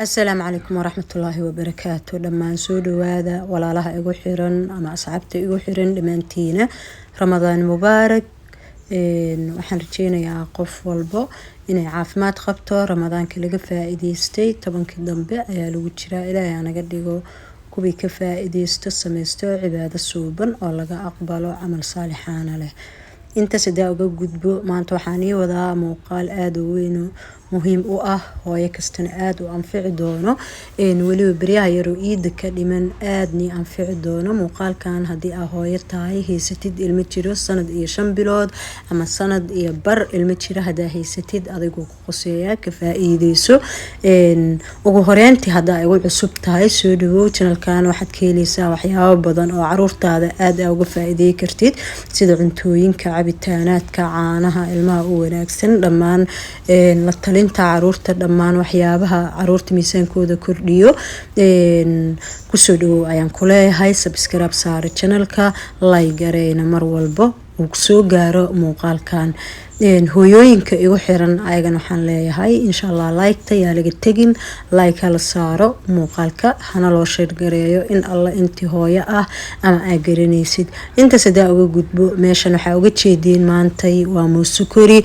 السلام عليكم ورحمة الله وبركاته. لما سودو هذا ولا لها إيجو حيرن أما أصحابتي إيجو حيرن لمانتينا رمضان مبارك. waxaan rajeynayaa qof walbo inay caafimaad qabto ramadaanka laga faa'iideystay tobankii dambe ayaa lagu jiraa ilaahay anaga dhigo kuwii ka faa'iideysto sameysto cibaado suuban oo laga aqbalo camal saalixaana leh inta sidaa uga gudbo maanta waxaan ii wadaa muuqaal aad u weyn muhiim u ah hooyo kastana aad u anfici doono waliba bariyaha yar oo iida ka dhiman aadni anfici doono muuqaalkan haddii aa hooyo tahay haysatid ilmo jiro sanad iyo 5 bilood ama sanad iyo bar ilmo jiro hadaa haysatid adigu ku qoseeyaa ka faa'iideyso ugu horeyntii hadaa igu cusub tahay soo dhawow channelkan waxaad ka helaysaa waxyaabo badan oo caruurtaada aad uga faa'iideey kartid sida cuntooyinka cabitaanaadka caanaha ilmaha u wanaagsan dhammaan la talinta caruurta dhammaan waxyaabaha caruurta miisaankooda kordhiyo kusoo dhawow ayaan ku leeyahay subscribe saare channelka like gareeyna mar walba uu soo gaaro muuqaalkan hooyooyinka igu xiran ayagana waxaan leeyahay insha Allah like-ta yaa laga tagin like hala saaro muuqaalka hana loo share gareeyo in Allah intii hooyo ah ama aa garanaysid inta sidaa uga gudbo meeshan waxa uga jeedin maantay waa muusukuri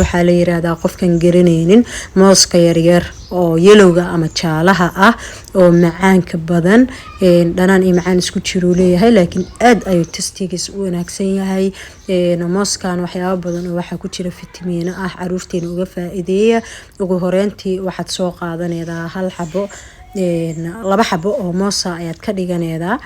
waxa la yiraahdaa qofkan garanaynin mooska yar yar oo yelowga ama jaalaha ah oo macaanka badan dhanaan iyo macaan isku jiro leeyahay laakiin aad ayuu tastigiis u wanaagsan yahay mooskan waxyaabo badan oo waxa ku jira fitamiino ah caruurteena uga faa'iideeya ugu horeyntii waxaad soo qaadanaydaa hal xabo laba xabo oo moosa ayaad ka dhiganaydaa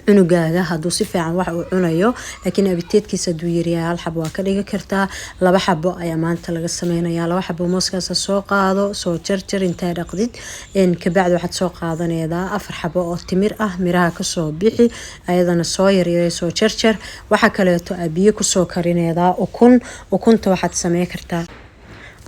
cunugaaga hadduu si fiican wax uu cunayo laakiin abiteedkiisa haduu yaryahay hal xabo waa ka dhigi kartaa laba xabo ayaa maanta laga sameynayaa laba xabo mooskaas soo qaado soo jarjar inta dhaqdid ka bacdi waxaad soo qaadanaydaa 4 xabo oo timir ah miraha ka soo bixi ayadana soo yaryar soo jarjar waxa kale oo biyo ku soo karinaydaa ukunta waxaad sameey kartaa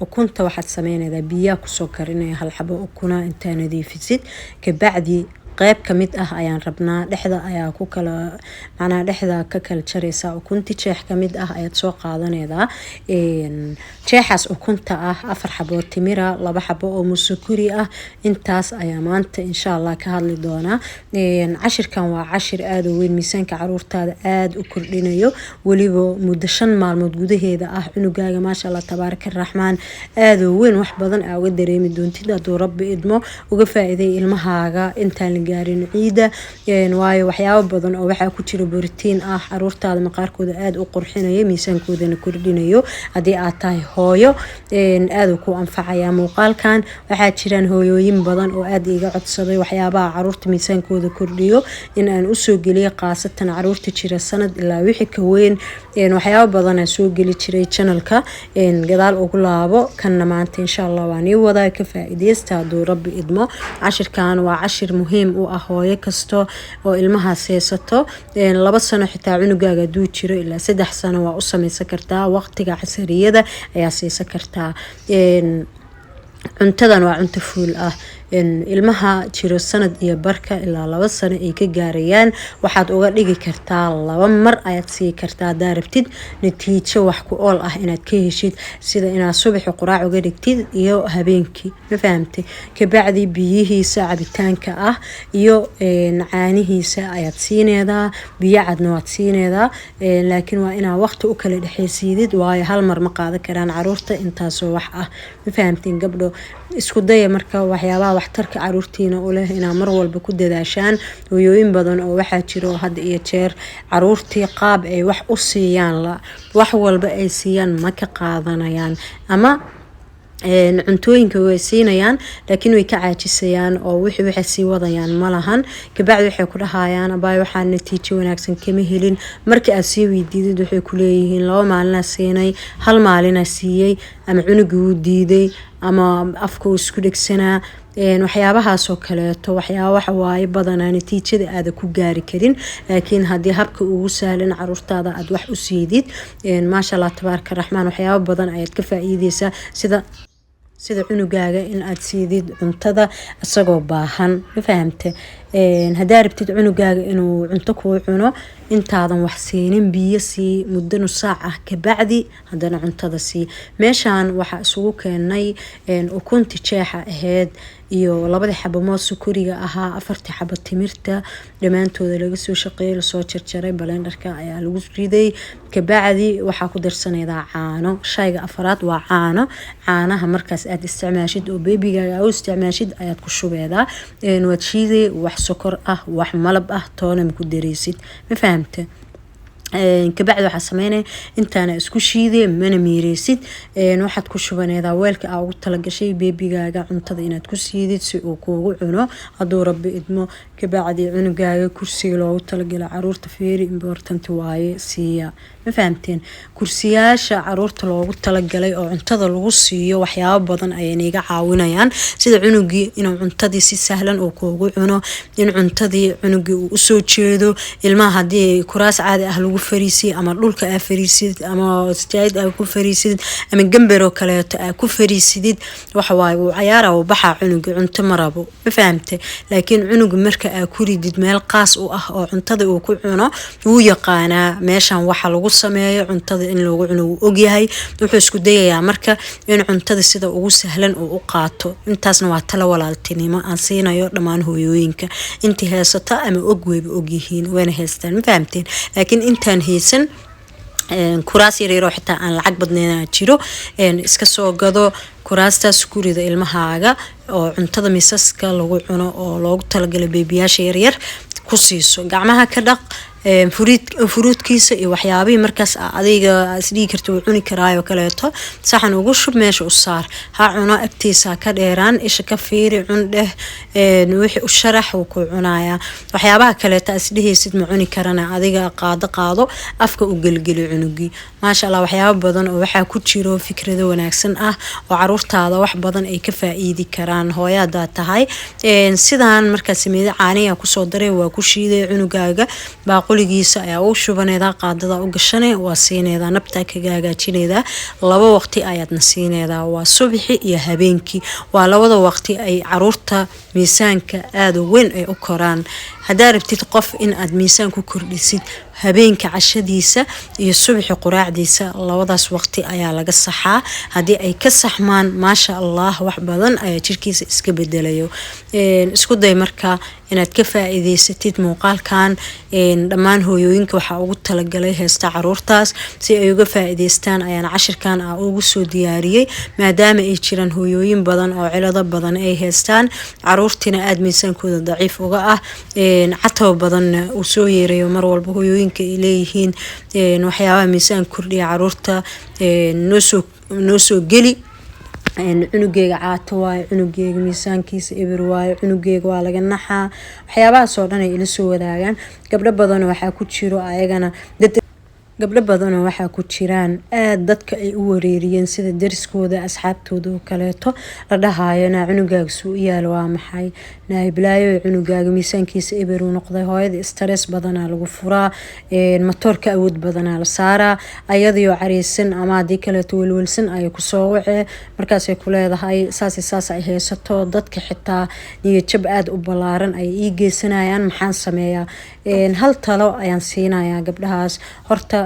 ukunta waxaad sameynaydaa biyo ku soo karinaya hal xabo ukuna inta nadiifisid ka bacdi qayb kamid ah ayaan rabnaa dhexda ayaa ku kala macna dhexda ka kala jaraysa ukunti jeex kamid ah ayaad soo qaadanaydaa jeexaas ukunta ah 4 xabo timira 2 xabo oo musukuri ah intaas ayaa maanta insha Allah ka hadli doona cashirkan waa cashir aad u weyn miisaanka caruurtaada aad u kordhinayo waliba muddo 5 maalmood gudaheeda ah cunugaaga ma sha Allah tabaaraka raxmaan aad u weyn wax badan aa uga dareemi doontid haduu rabbi idmo uga faa'iideey ilmahaaga intaan gaarin ciida waayo waxyaabo badan oo waxa ku jira borotiin ah caruurtaada maqaarkooda aad u qurxinayo miisaankoodana kordhinayo hadii aad tahay hooyo aad ku anfacaya muuqaalkan waxa jiraan hooyooyin badan oo aad iga codsaday waxyaabaha caruurta miisaankooda kordhiyo in aan u soo geliyo qaasatan caruurta jira sanad ilaa wixii ka weyn waxyaabo badan aan soo gali jiray channelka gadaal ugu laabo kana maanta insha Allah waan ii wadaa ka faa'iideysta haduu rabbi idmo cashirkan waa cashir muhiim u ah hooyo kasto oo ilmaha seesato 2 sano xitaa cunugaaga duu jiro ilaa 3 sano waa u sameysan kartaa waqtiga casariyada ayaa seesan kartaa cuntadan waa cunto fuul ah ilmaha jiro sanad iyo barka ilaa 2 sano ay ka gaarayaan waxaad uga dhigi kartaa 2 mar ayaad sii kartaa daarabtid natiijo wax ku ool ah inaad ka heshid sida inaad subax quraac uga dhigtid iyo habeenkii ma fahamtay ka bacdi biyihiisa cabitaanka ah iyo caanihiisa ayaad siinaydaa biyo cadna waad siinaydaa laakiin waa inaad waqti u kala dhaxaysiidid waayo hal mar ma qaadan karaan caruurta intaas oo wax ah ma fahamteen gabdho isku daya marka waxyaabaha waxtarka caruurtiina u leh inaa mar walba ku dadaashaan hooyooyin badan oo waxa jiro had iyo jeer caruurtii qaab ay wax u siiyaan la wax walba ay siiyaan ma ka qaadanayaan ama cuntooyinka way siinayaan laakiin way ka caajisayaan oo wixii sii wadayaan malahan ka bacdi waxay ku dhahayaan abay waxa natiijo wanaagsan kama helin markii aad sii weydiidid waxay ku leeyihiin 2 maalin siinay hal maalin siiyay ama cunugu diiday ama afku isku dhigsanaa waxyaabahaas oo kale to waxyaabo waxa waaye badan natiijada aad ku gaari karin laakiin hadii habka ugu sahlan caruurtaada aad wax u siidid ma sha Allah tabaaraka raxmaan waxyaabo badan ayaad ka faa'iideysaa sida cunugaaga in aad siidid cuntada asagoo baahan ma fahamtay hadaa rabtid cunugaaga inuu cunto ku cuno intaadan wax siinin biyo sii muddo nus saac ah kabacdi haddana cuntada sii. meeshaan waxaa isugu keenay ukunti jeexa ahayd iyo 2 xabo moos sukuriga ahaa 4 xabo timirta dhamaantooda laga soo shaqeeyay lasoo jarjaray blenderka ayaa lagu riday kabacdi waxaa ku darsanaydaa caano. shayga afraad waa caanaha markaas aad isticmaashid oo beebigaaga u isticmaashid ayaad ku shubeedaa waad shiiday wax sokor ah wax malab ah toona ku dareysid ma fahamtay kabacdi waxaa sameynay intaana isku shiiday mana miireysid waxaad ku shubanaydaa weelka aa ugu talagashay beebigaaga cuntada inaad ku siidid si uu kuugu cuno hadduu rabbi idmo kabacdi cunugaaga kursiga loogu talagalay caruurta very important waaye siiya ma fahamteen kursiyaasha caruurta loogu talagalay oo cuntada lagu siiyo waxyaabo badan ayay iga caawinayaan sida cunugii inuu cuntadii si sahlan uu kuugu cuno in cuntadii cunugii uu u soo jeedo ilmaha hadii kuraas caadi ah lagu fariisiyo ama dhulka aa fariisid ama staayid aa ku fariisid ama gambaro kaleeto aa ku fariisid waxa waaye uu ciyaara uu baxa cunugii cunto marabo ma fahamtay laakiin cunugu marka aa ku ridid meel qaas u ah oo cuntada uu ku cuno wuu yaqaanaa meeshan waxa lagu sameeyo cuntada in lagu cuno uu ogyahay wuxuu isku dayayaa marka in cuntada sida ugu sahlan uu u qaato intaasna waa talo walaaltinimo aan siinayo dhammaan hooyooyinka intii heesata ama ogweyba ogyihiin wayna heestaan ma fahamteen laakiin intaan heesan kuraas yaryar oo xitaa aan lacag badneena jiro iska soo gado kuraastaas ku rida ilmahaaga oo cuntada miisaska lagu cuno oo loogu talagalay beebiyaasha yaryar ku siiso gacmaha ka dhaq furuudkiisa iyo waxyaabihii markaas adiga isdhigi karto uu cuni karaayo kaleeto saxan ugu shub meesha u saar ha cuno agtiisa ka dheeraan isha ka fiiri cundeh wixii u sharax uu ku cunaaya waxyaabaha kaleeto isdhihaysid ma cuni karana adiga qaado afka u gelgeli cunugii maasha Allah waxyaabo badan oo waxa ku jiro fikrado wanaagsan ah oo caruurtaada wax badan ay ka faa'iidi karaan hooyada tahay sidaan markaas sameeyay caaniga ku soo daray waa ku shiiday cunugaaga qoligiisa ayaa u shubanayda qaadada u gashanay waa siinayda nabta kaga hagaajinayda 2 waqti ayaadna siinayda waa subaxi iyo habeenkii waa 2 waqti ay caruurta miisaanka aad u weyn ay u koraan hadaa rabtid qof in aad miisaan ku kordhisid habeenka cashadiisa iyo subaxi quraacdiisa 2daas waqti ayaa laga saxaa hadii ay ka saxmaan maasha Allah wax badan ayaa jirkiisa iska bedelayo isku day marka inaad ka faa'iideysatid muuqaalkan dhammaan hooyooyinka waxa ugu talagalay heesta caruurtaas si ay uga faa'iideystaan ayaan cashirkan ugu soo diyaariyay maadaama ay jiraan hooyooyin badan oo cilado badan ay heestaan caruurtina aad miisaankooda daciif uga ah cataw badan uu soo yeerayo mar walba hooyooyinka ay leeyihiin waxyaabaha miisaan kordhiya caruurta noo soo geli cunugeyga caato waaye cunugeyga miisaankiisa eber waaye cunugeyga waa laga naxaa waxyaabahaas oo dhan ay ila soo wadaagaan gabdho badan waxaa ku jiro ayagana gabdho badan waxaa ku jiraan aad dadka ay u wareeriyeen sida dariskooda asxaabtooda oo kaleeto la dhahaayana cunugaaga soo yaal waa maxay naahiblaayo cunugaaga miisaankiisa eber uu noqday hooyada stress badana lagu furaa matoorka awood badana la saaraa ayadoo cariisan ama hadii kaleeto walwalsan ay ku soo wacee markaas ay ku leedahay saas ay heesato dadka xitaa niyad jab aad u balaaran ay ii geysanayaan maxaan sameeyaa hal talo ayaan siinayaa gabdhahaas horta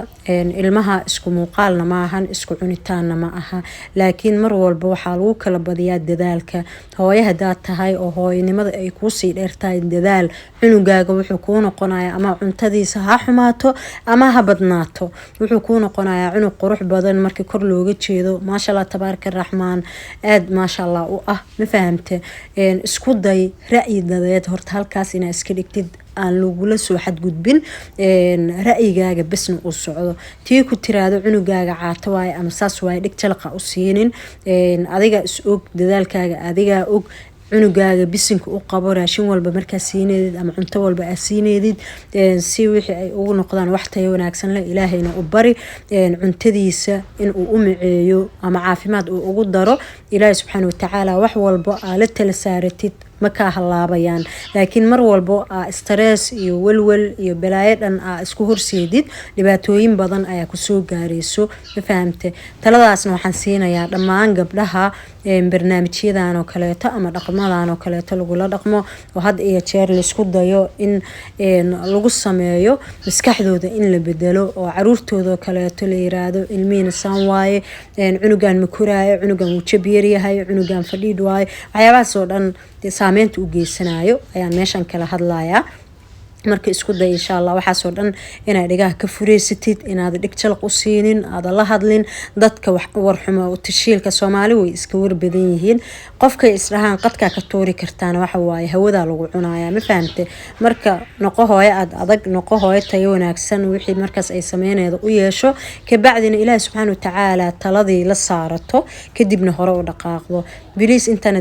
ilmaha isku muuqaalna ma ahan isku cunitaanna ma aha laakiin mar walba waxaa lagu kala badiyaa dadaalka hooyo hadaa tahay oo hooyanimada ay ku sii dheertahay dadaal cunugaaga wuxuu ku noqonayaa ama cuntadiisa ha xumaato ama ha badnaato wuxuu ku noqonayaa cunug qurux badan markii kor looga jeedo maasha Allah tabaaraka raxmaan aad maasha Allah u ah ma fahamte isku day ra'yi dadeed horta halkaas ina iska dhigtid aan lagula soo xadgudbin ra'yigaaga basna u socdo tii ku tiraado cunugaaga caato waaye ama saas waaye dhig jalqa u siinin adiga is og dadaalkaaga adiga og cunugaaga bisinka u qabo raashin walba markaa siineedid ama cunto walba aa siineedid si wixii ay ugu noqdaan wax tayo wanaagsan leh ilaahayna u bari cuntadiisa in uu u miceeyo ama caafimaad uu ugu daro ilaahay subxaanahu wa tacaala wax walba aa la tala saaratid ma ka halaabayaan laakiin mar walbo stress iyo walwal iyo balaayo dhan isku horseedid dhibaatooyin badan ayaa ku soo gaarayso ma fahamtay taladaasna waxaan siinayaa dhammaan gabdhaha barnaamijyadan oo kaleeto ama dhaqamadan oo kaleeto lagula dhaqmo oo had iyo jeer la isku dayo in lagu sameeyo maskaxdooda in la bedelo oo caruurtooda kaleeto la yiraahdo ilmiina san waaye cunugan ma koraayo cunugan wuu jab yar yahay cunugan fadhiid waaye waxyaabahaas oo dhan saameynta u geysanayo ayaan meeshan kala hadlayaa marka isku day insha Allah waxa soo dhan inaad dhigaha ka fureysatid inaad dhig jalq u siinin aad la hadlin dadka wax war xumo oo tashiilka Soomaali way iska war badan yihiin qofka israhan qadka ka toori kartaan waxa waaye hawada lagu cunaaya ma fahamtay marka noqo hooyo adag noqo hooyo tayo wanaagsan wixii markaas ay sameeyeen u yeesho ka bacdina Ilaahay subhanahu wa ta'ala taladii la saarato kadibna hore u dhaqaaqdo bilis intana